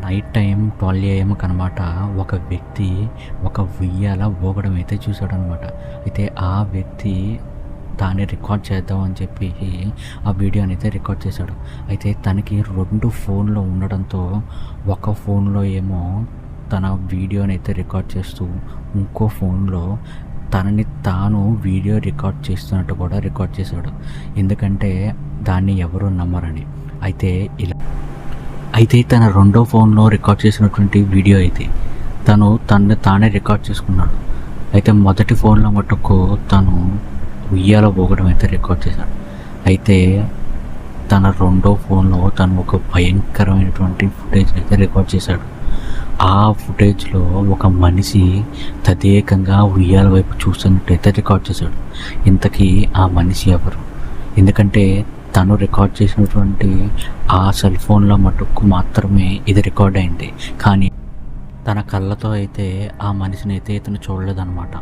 Night time 12 AM అనమాట ఒక వ్యక్తి ఒక ఉయ్యాల ఊగడం అయితే చూశాడనమాట. అయితే ఆ వ్యక్తి దాన్ని రికార్డ్ చేద్దాం అని చెప్పి ఆ వీడియోని అయితే రికార్డ్ చేశాడు. అయితే తనకి 2 ఫోన్లు ఉండడంతో ఒక ఫోన్లో ఏమో తన వీడియోని అయితే రికార్డ్ చేస్తూ ఇంకో ఫోన్లో తనని తాను వీడియో రికార్డ్ చేస్తున్నట్టు కూడా రికార్డ్ చేశాడు. ఎందుకంటే దాన్ని ఎవరు నమ్మరని. అయితే తన రెండో ఫోన్లో రికార్డ్ చేసినటువంటి వీడియో అయితే తనని తానే రికార్డ్ చేసుకున్నాడు. అయితే మొదటి ఫోన్లో మటుకు తను ఉయ్యాల ఊగడం అయితే రికార్డ్ చేశాడు. అయితే తన రెండో ఫోన్లో తను ఒక భయంకరమైనటువంటి ఫుటేజ్ అయితే రికార్డ్ చేశాడు. ఆ ఫుటేజ్లో ఒక మనిషి తదేకంగా ఉయ్యాల వైపు చూస్తున్నట్టయితే రికార్డ్ చేశాడు. ఇంతకీ ఆ మనిషి ఎవరు? ఎందుకంటే తను రికార్డ్ చేసినటువంటి ఆ సెల్ ఫోన్లో మటుకు మాత్రమే ఇది రికార్డ్ అయింది. కానీ తన కళ్ళతో అయితే ఆ మనిషిని అయితే ఇతను చూడలేదన్నమాట.